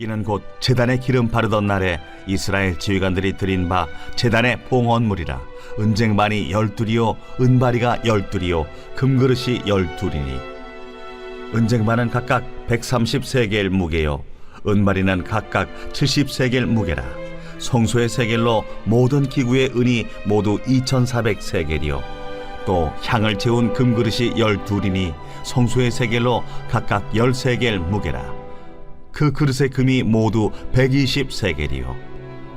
이는 곧 제단에 기름 바르던 날에 이스라엘 지휘관들이 드린 바 제단의 봉헌물이라. 은쟁반이 12이요 은바리가 12이요 금그릇이 12이니 은쟁반은 각각 130세겔 무게요 은바리는 각각 70세겔 무게라. 성소의 세겔로 모든 기구의 은이 모두 2400세겔이요 또 향을 채운 금그릇이 12이니 성소의 세겔로 각각 10세겔 무게라. 그 그릇의 금이 모두 120세겔이요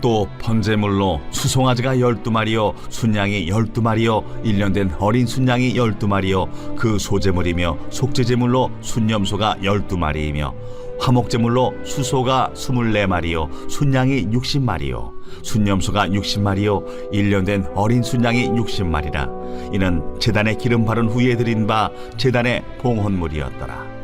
또 번제물로 수송아지가 12마리요 순양이 12마리요 1년 된 어린 순양이 12마리요 그 소제물이며 속죄제물로 순염소가 12마리이며 화목제물로 수소가 24마리요 순양이 60마리요 순염소가 60마리요 1년 된 어린 순양이 60마리라. 이는 제단에 기름 바른 후에 드린 바 제단의 봉헌물이었더라.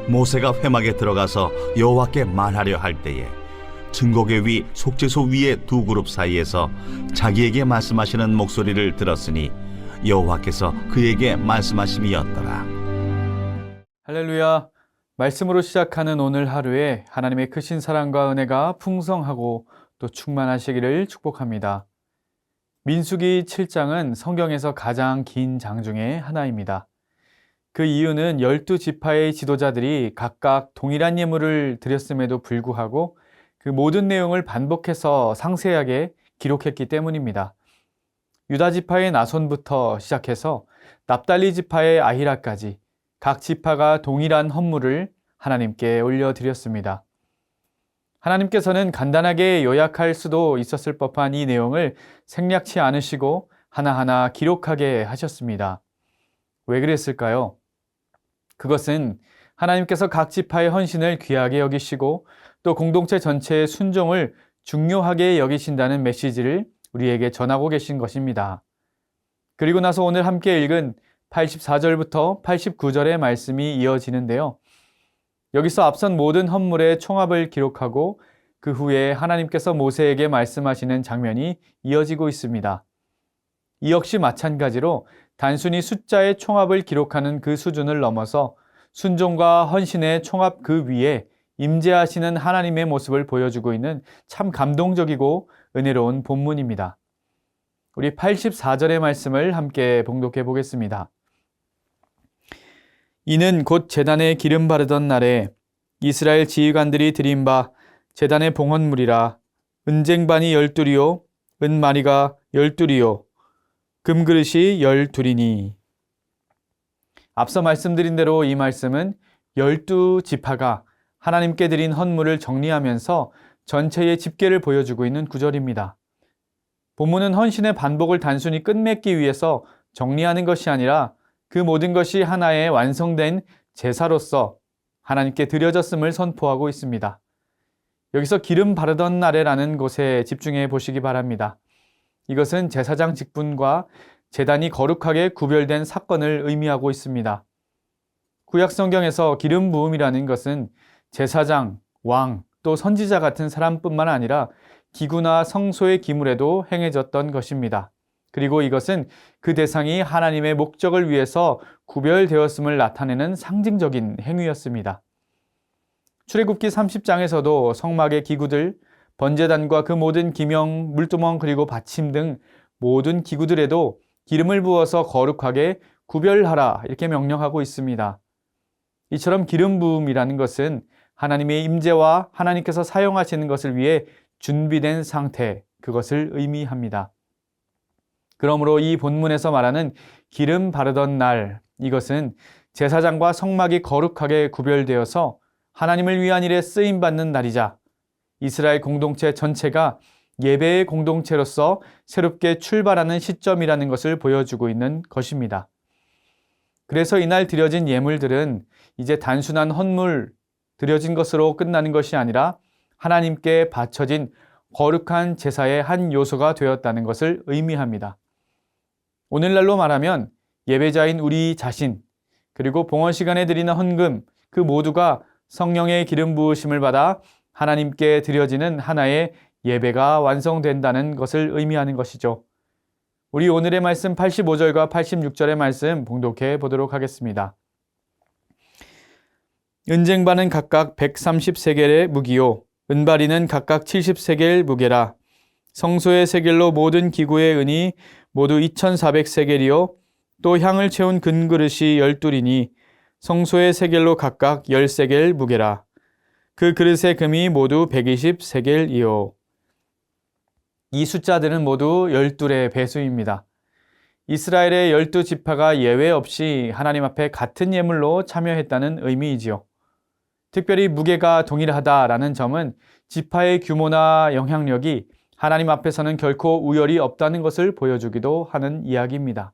모세가 회막에 들어가서 여호와께 말하려 할 때에 증거궤 위 속죄소 위의 두 그룹 사이에서 자기에게 말씀하시는 목소리를 들었으니 여호와께서 그에게 말씀하심이었더라. 할렐루야. 말씀으로 시작하는 오늘 하루에 하나님의 크신 사랑과 은혜가 풍성하고 또 충만하시기를 축복합니다. 민수기 7장은 성경에서 가장 긴 장 중에 하나입니다. 그 이유는 12지파의 지도자들이 각각 동일한 예물을 드렸음에도 불구하고 그 모든 내용을 반복해서 상세하게 기록했기 때문입니다. 유다 지파의 나손부터 시작해서 납달리 지파의 아히라까지 각 지파가 동일한 헌물을 하나님께 올려드렸습니다. 하나님께서는 간단하게 요약할 수도 있었을 법한 이 내용을 생략치 않으시고 하나하나 기록하게 하셨습니다. 왜 그랬을까요? 그것은 하나님께서 각 지파의 헌신을 귀하게 여기시고 또 공동체 전체의 순종을 중요하게 여기신다는 메시지를 우리에게 전하고 계신 것입니다. 그리고 나서 오늘 함께 읽은 84절부터 89절의 말씀이 이어지는데요. 여기서 앞선 모든 헌물의 총합을 기록하고 그 후에 하나님께서 모세에게 말씀하시는 장면이 이어지고 있습니다. 이 역시 마찬가지로 단순히 숫자의 총합을 기록하는 그 수준을 넘어서 순종과 헌신의 총합 그 위에 임재하시는 하나님의 모습을 보여주고 있는 참 감동적이고 은혜로운 본문입니다. 우리 84절의 말씀을 함께 봉독해 보겠습니다. 이는 곧 제단에 기름 바르던 날에 이스라엘 지휘관들이 드린 바 제단의 봉헌물이라. 은쟁반이 12이요 은마리가 12이요 금그릇이 12이니. 앞서 말씀드린 대로 이 말씀은 12지파가 하나님께 드린 헌물을 정리하면서 전체의 집계를 보여주고 있는 구절입니다. 본문은 헌신의 반복을 단순히 끝맺기 위해서 정리하는 것이 아니라 그 모든 것이 하나의 완성된 제사로서 하나님께 드려졌음을 선포하고 있습니다. 여기서 기름 바르던 날에라는 곳에 집중해 보시기 바랍니다. 이것은 제사장 직분과 제단이 거룩하게 구별된 사건을 의미하고 있습니다. 구약 성경에서 기름 부음이라는 것은 제사장, 왕, 또 선지자 같은 사람뿐만 아니라 기구나 성소의 기물에도 행해졌던 것입니다. 그리고 이것은 그 대상이 하나님의 목적을 위해서 구별되었음을 나타내는 상징적인 행위였습니다. 출애굽기 30장에서도 성막의 기구들, 번제단과 그 모든 기명, 물두멍 그리고 받침 등 모든 기구들에도 기름을 부어서 거룩하게 구별하라 이렇게 명령하고 있습니다. 이처럼 기름 부음이라는 것은 하나님의 임재와 하나님께서 사용하시는 것을 위해 준비된 상태, 그것을 의미합니다. 그러므로 이 본문에서 말하는 기름 바르던 날, 이것은 제사장과 성막이 거룩하게 구별되어서 하나님을 위한 일에 쓰임받는 날이자 이스라엘 공동체 전체가 예배의 공동체로서 새롭게 출발하는 시점이라는 것을 보여주고 있는 것입니다. 그래서 이날 드려진 예물들은 이제 단순한 헌물 드려진 것으로 끝나는 것이 아니라 하나님께 바쳐진 거룩한 제사의 한 요소가 되었다는 것을 의미합니다. 오늘날로 말하면 예배자인 우리 자신, 그리고 봉헌 시간에 드리는 헌금, 그 모두가 성령의 기름 부으심을 받아 하나님께 드려지는 하나의 예배가 완성된다는 것을 의미하는 것이죠. 우리 오늘의 말씀 85절과 86절의 말씀 봉독해 보도록 하겠습니다. 은쟁반은 각각 130세겔의 무기요 은바리는 각각 70세겔 무게라. 성소의 세겔로 모든 기구의 은이 모두 2400세겔이요 또 향을 채운 금그릇이 12이니 성소의 세겔로 각각 10세겔 무게라. 그 그릇의 금이 모두 120세겔이요. 이 숫자들은 모두 12의 배수입니다. 이스라엘의 12지파가 예외 없이 하나님 앞에 같은 예물로 참여했다는 의미이지요. 특별히 무게가 동일하다라는 점은 지파의 규모나 영향력이 하나님 앞에서는 결코 우열이 없다는 것을 보여주기도 하는 이야기입니다.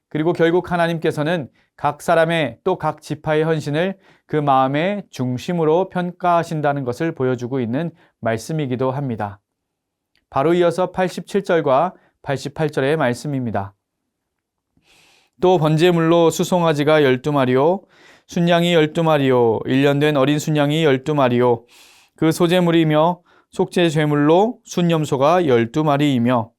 그리고 결국 하나님께서는 각 사람의 또 각 지파의 헌신을 그 마음의 중심으로 평가하신다는 것을 보여주고 있는 말씀이기도 합니다. 바로 이어서 87절과 88절의 말씀입니다. 또 번제물로 수송아지가 12마리요 순양이 12마리요 1년 된 어린 순양이 12마리요 그 소제물이며 속죄제물로 순염소가 12마리이며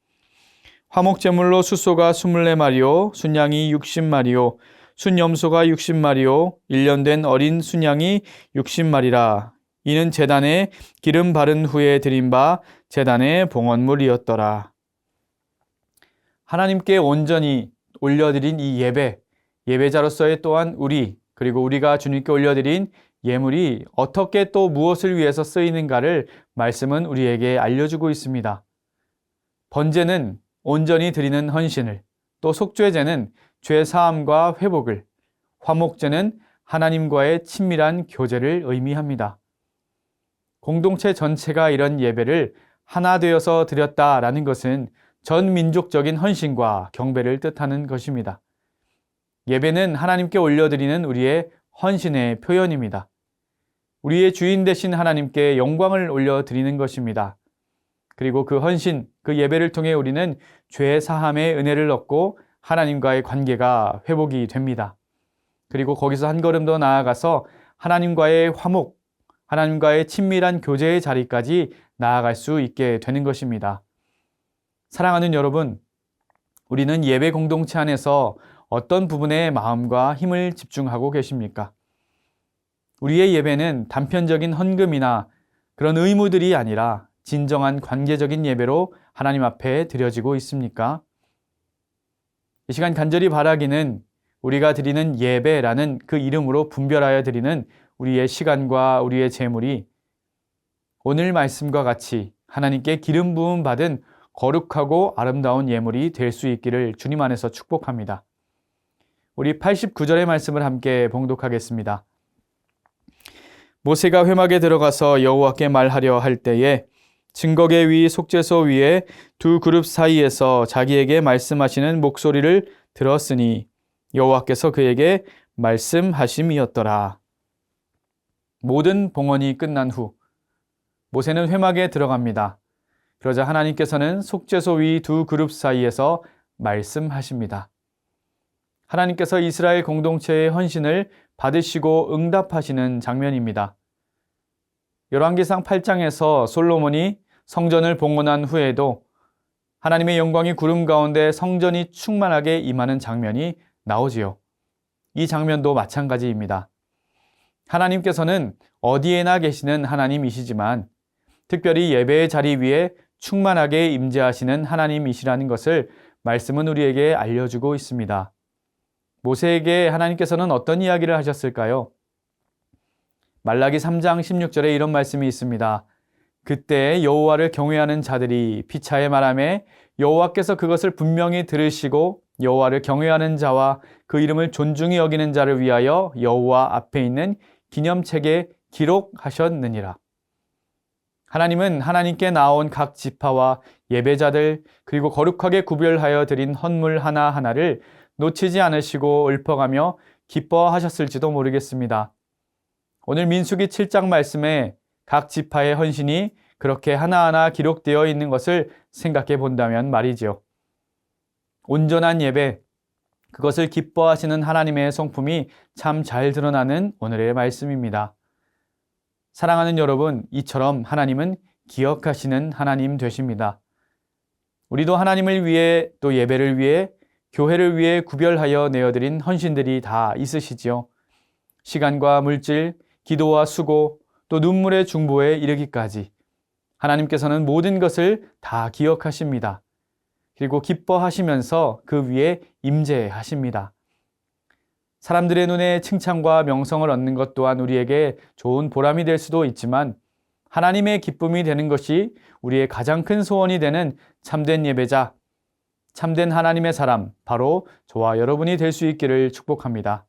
화목제물로 숫소가 24마리요 순양이 60마리요 순염소가 60마리요 1년 된 어린 순양이 60마리라. 이는 제단에 기름 바른 후에 드린 바 제단의 봉헌물이었더라. 하나님께 온전히 올려드린 이 예배자로서의 또한 그리고 우리가 주님께 올려드린 예물이 어떻게 또 무엇을 위해서 쓰이는가를 말씀은 우리에게 알려주고 있습니다. 번제는 온전히 드리는 헌신을, 또 속죄제는 죄 사함과 회복을, 화목제는 하나님과의 친밀한 교제를 의미합니다. 공동체 전체가 이런 예배를 하나 되어서 드렸다라는 것은 전 민족적인 헌신과 경배를 뜻하는 것입니다. 예배는 하나님께 올려드리는 우리의 헌신의 표현입니다. 우리의 주인 되신 하나님께 영광을 올려드리는 것입니다. 그리고 그 헌신, 그 예배를 통해 우리는 죄 사함의 은혜를 얻고 하나님과의 관계가 회복이 됩니다. 그리고 거기서 한 걸음 더 나아가서 하나님과의 화목, 하나님과의 친밀한 교제의 자리까지 나아갈 수 있게 되는 것입니다. 사랑하는 여러분, 우리는 예배 공동체 안에서 어떤 부분에 마음과 힘을 집중하고 계십니까? 우리의 예배는 단편적인 헌금이나 그런 의무들이 아니라 진정한 관계적인 예배로 하나님 앞에 드려지고 있습니까? 이 시간 간절히 바라기는 우리가 드리는 예배라는 그 이름으로 분별하여 드리는 우리의 시간과 우리의 재물이 오늘 말씀과 같이 하나님께 기름 부음 받은 거룩하고 아름다운 예물이 될 수 있기를 주님 안에서 축복합니다. 우리 89절의 말씀을 함께 봉독하겠습니다. 모세가 회막에 들어가서 여호와께 말하려 할 때에 증거계 위 속죄소 위에 두 그룹 사이에서 자기에게 말씀하시는 목소리를 들었으니 여호와께서 그에게 말씀하심이었더라. 모든 봉헌이 끝난 후 모세는 회막에 들어갑니다. 그러자 하나님께서는 속죄소 위 두 그룹 사이에서 말씀하십니다. 하나님께서 이스라엘 공동체의 헌신을 받으시고 응답하시는 장면입니다. 열왕기상 8장에서 솔로몬이 성전을 봉헌한 후에도 하나님의 영광이 구름 가운데 성전이 충만하게 임하는 장면이 나오지요. 이 장면도 마찬가지입니다. 하나님께서는 어디에나 계시는 하나님이시지만 특별히 예배의 자리 위에 충만하게 임재하시는 하나님이시라는 것을 말씀은 우리에게 알려주고 있습니다. 모세에게 하나님께서는 어떤 이야기를 하셨을까요? 말라기 3장 16절에 이런 말씀이 있습니다. 그때 여호와를 경외하는 자들이 피차에 말하매 여호와께서 그것을 분명히 들으시고 여호와를 경외하는 자와 그 이름을 존중히 여기는 자를 위하여 여호와 앞에 있는 기념책에 기록하셨느니라. 하나님은 하나님께 나온 각 지파와 예배자들 그리고 거룩하게 구별하여 드린 헌물 하나하나를 놓치지 않으시고 읊어가며 기뻐하셨을지도 모르겠습니다. 오늘 민수기 7장 말씀에 각 지파의 헌신이 그렇게 하나하나 기록되어 있는 것을 생각해 본다면 말이지요. 온전한 예배, 그것을 기뻐하시는 하나님의 성품이 참 잘 드러나는 오늘의 말씀입니다. 사랑하는 여러분, 이처럼 하나님은 기억하시는 하나님 되십니다. 우리도 하나님을 위해 또 예배를 위해 교회를 위해 구별하여 내어드린 헌신들이 다 있으시지요. 시간과 물질, 기도와 수고, 또 눈물의 중보에 이르기까지 하나님께서는 모든 것을 다 기억하십니다. 그리고 기뻐하시면서 그 위에 임재하십니다. 사람들의 눈에 칭찬과 명성을 얻는 것 또한 우리에게 좋은 보람이 될 수도 있지만 하나님의 기쁨이 되는 것이 우리의 가장 큰 소원이 되는 참된 예배자, 참된 하나님의 사람, 바로 저와 여러분이 될 수 있기를 축복합니다.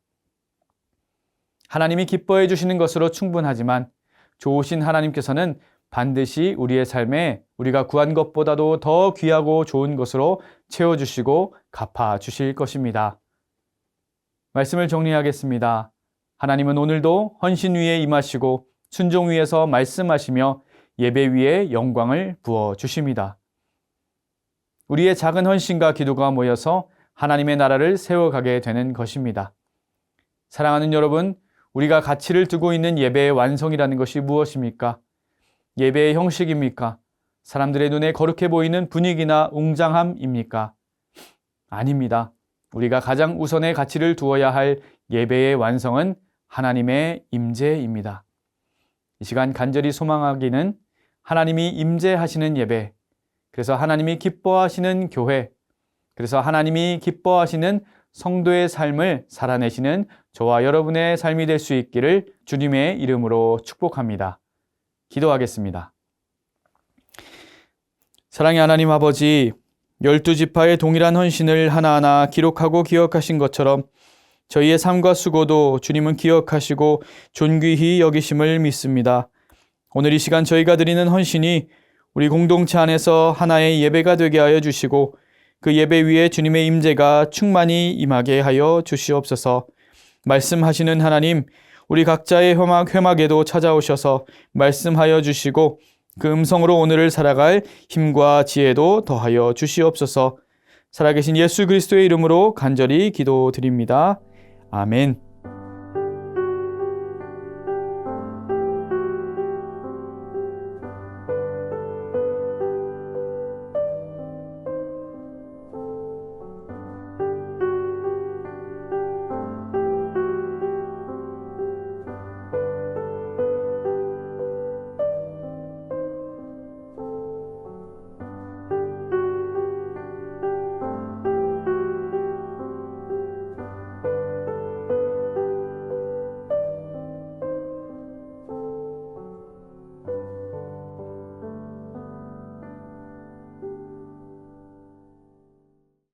하나님이 기뻐해 주시는 것으로 충분하지만 좋으신 하나님께서는 반드시 우리의 삶에 우리가 구한 것보다도 더 귀하고 좋은 것으로 채워주시고 갚아주실 것입니다. 말씀을 정리하겠습니다. 하나님은 오늘도 헌신 위에 임하시고 순종 위에서 말씀하시며 예배 위에 영광을 부어주십니다. 우리의 작은 헌신과 기도가 모여서 하나님의 나라를 세워가게 되는 것입니다. 사랑하는 여러분, 우리가 가치를 두고 있는 예배의 완성이라는 것이 무엇입니까? 예배의 형식입니까? 사람들의 눈에 거룩해 보이는 분위기나 웅장함입니까? 아닙니다. 우리가 가장 우선의 가치를 두어야 할 예배의 완성은 하나님의 임재입니다. 이 시간 간절히 소망하기는 하나님이 임재하시는 예배, 그래서 하나님이 기뻐하시는 교회, 그래서 하나님이 기뻐하시는 성도의 삶을 살아내시는 저와 여러분의 삶이 될 수 있기를 주님의 이름으로 축복합니다. 기도하겠습니다. 사랑의 하나님 아버지, 12지파의 동일한 헌신을 하나하나 기록하고 기억하신 것처럼 저희의 삶과 수고도 주님은 기억하시고 존귀히 여기심을 믿습니다. 오늘 이 시간 저희가 드리는 헌신이 우리 공동체 안에서 하나의 예배가 되게 하여 주시고 그 예배 위에 주님의 임재가 충만히 임하게 하여 주시옵소서. 말씀하시는 하나님, 우리 각자의 회막에도 찾아오셔서 말씀하여 주시고 그 음성으로 오늘을 살아갈 힘과 지혜도 더하여 주시옵소서. 살아계신 예수 그리스도의 이름으로 간절히 기도드립니다. 아멘.